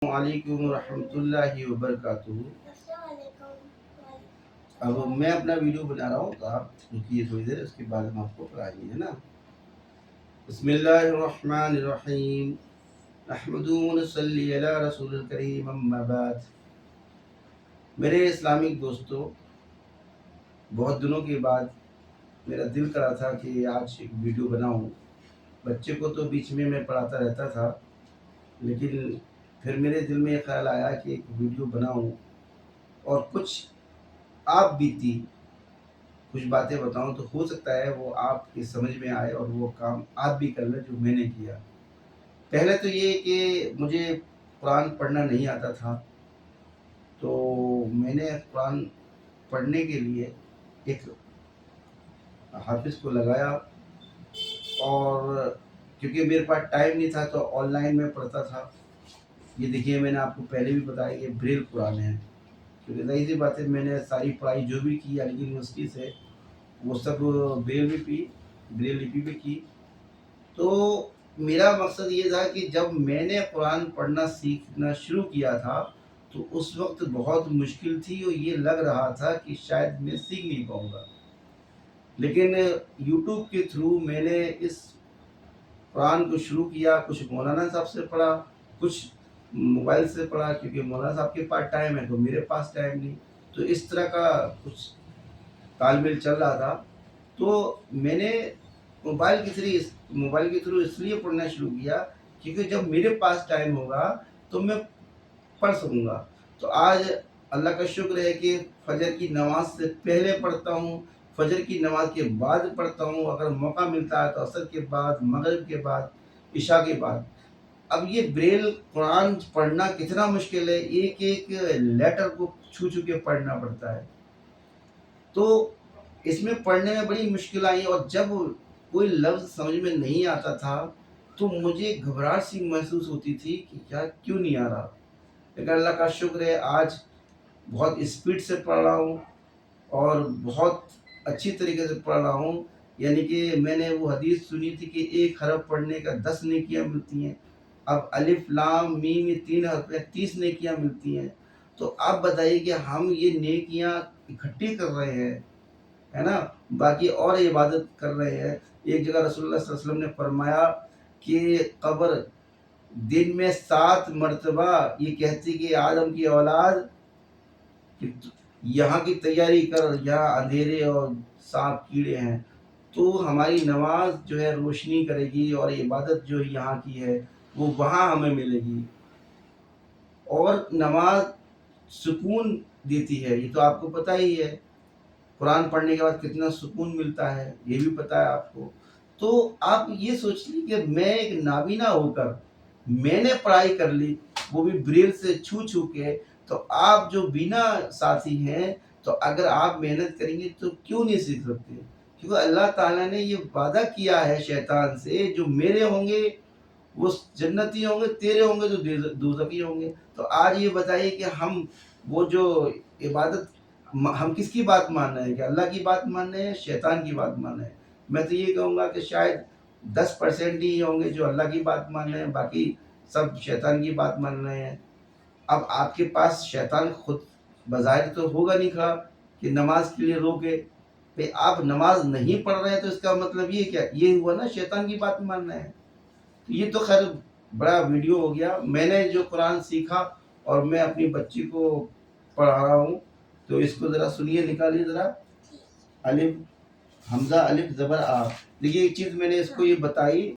वालेकुम रहमतुल्लाहि वबरकातुहू। अब मैं अपना वीडियो बना रहा हूँ तो आप रुकिए थोड़ी देर, उसके बाद हम आपको पढ़ाएंगे, है ना। बिस्मिल्लाहिर्रहमानिर्रहीम। नहमदुहु व नसल्ली अला रसूलिल करीम, अम्मा बाद। मेरे इस्लामिक दोस्तों, बहुत दिनों के बाद मेरा दिल करा था कि आज एक वीडियो बनाऊँ। बच्चे को तो बीच में मैं पढ़ाता रहता था, लेकिन फिर मेरे दिल में ये ख्याल आया कि एक वीडियो बनाऊँ और कुछ आप बीती कुछ बातें बताऊं, तो हो सकता है वो आपकी समझ में आए और वो काम आप भी कर लें जो मैंने किया। पहले तो ये कि मुझे कुरान पढ़ना नहीं आता था, तो मैंने कुरान पढ़ने के लिए एक हाफिज़ को लगाया, और क्योंकि मेरे पास टाइम नहीं था तो ऑनलाइन में पढ़ता था। ये देखिए, मैंने आपको पहले भी बताया ये ब्रेल कुरान है, क्योंकि ज़ाहिर सी बात है मैंने सारी पढ़ाई जो भी की अली यूनिवर्सिटी से, वो सब ब्रेल लिपि पे की। तो मेरा मकसद ये था कि जब मैंने कुरान पढ़ना सीखना शुरू किया था, तो उस वक्त बहुत मुश्किल थी और ये लग रहा था कि शायद मैं सीख नहीं पाऊँगा। लेकिन यूट्यूब के थ्रू मैंने इस कुरान को शुरू किया। कुछ मौलाना साहब से पढ़ा, कुछ मोबाइल से पढ़ा, क्योंकि मौलाना साहब के पास टाइम है तो मेरे पास टाइम नहीं। तो इस तरह का कुछ तालमेल चल रहा था। तो मैंने मोबाइल के थ्रू इसलिए पढ़ना शुरू किया, क्योंकि जब मेरे पास टाइम होगा तो मैं पढ़ सकूँगा। तो आज अल्लाह का शुक्र है कि फजर की नमाज से पहले पढ़ता हूँ, फजर की नमाज के बाद पढ़ता हूँ, अगर मौका मिलता है तो असर के बाद, मगरिब के बाद, इशा के बाद। अब ये ब्रेल कुरान पढ़ना कितना मुश्किल है, एक एक लेटर को छू छू के पढ़ना पड़ता है। तो इसमें पढ़ने में बड़ी मुश्किल आई, और जब कोई लफ्ज़ समझ में नहीं आता था तो मुझे घबराहट सी महसूस होती थी कि यार क्यों नहीं आ रहा। लेकिन अल्लाह का शुक्र है आज बहुत स्पीड से पढ़ रहा हूँ और बहुत अच्छी तरीके से पढ़ रहा हूँ। यानी कि मैंने वो हदीस सुनी थी कि एक हरफ पढ़ने का 10 नेकियाँ मिलती हैं। अब अलिफ लाम मीम ये 3 हरफ हैं, 30 नेकियाँ मिलती हैं। तो आप बताइए कि हम ये नेकियाँ इकट्ठी कर रहे हैं, है ना? बाकी और इबादत कर रहे हैं। एक जगह रसूलुल्लाह सल्लल्लाहु अलैहि वसल्लम ने फरमाया कि कब्र दिन में 7 मरतबा ये कहती कि आदम की औलाद कि यहाँ की तैयारी कर, यहाँ अंधेरे और सांप कीड़े हैं। तो हमारी नमाज जो है रोशनी करेगी, और इबादत जो यहाँ की है वो वहाँ हमें मिलेगी। और नमाज सुकून देती है, ये तो आपको पता ही है। कुरान पढ़ने के बाद कितना सुकून मिलता है, ये भी पता है आपको। तो आप ये सोच लीजिए कि मैं एक नाबीना होकर मैंने पढ़ाई कर ली, वो भी ब्रेल से छू छू के। तो आप जो बिना साथी हैं, तो अगर आप मेहनत करेंगे तो क्यों नहीं सीख सकते। क्योंकि अल्लाह ताला ने ये वादा किया है शैतान से, जो मेरे होंगे वो जन्नती होंगे, तेरे होंगे तो दोज़खी होंगे। तो आज ये बताइए कि हम वो जो इबादत हम किसकी बात मान रहे हैं, कि अल्लाह की बात मान रहे हैं, शैतान की बात मान रहे हैं। मैं तो ये कहूँगा कि शायद 10% ही होंगे जो अल्लाह की बात मान रहे हैं, बाकी सब शैतान की बात मान रहे हैं। अब आपके पास शैतान खुद बज़ाहिर तो होगा नहीं खड़ा कि नमाज के लिए रोके। भाई आप नमाज नहीं पढ़ रहे हैं तो इसका मतलब ये क्या, ये हुआ ना शैतान की बात मान रहे हैं। तो ये तो खैर बड़ा वीडियो हो गया। मैंने जो कुरान सीखा और मैं अपनी बच्ची को पढ़ा रहा हूँ, तो इसको ज़रा सुनिए, निकालिए ज़रा। अलिफ हमज़ा अलिफ ज़बर आ। देखिए एक चीज़ मैंने इसको ये बताई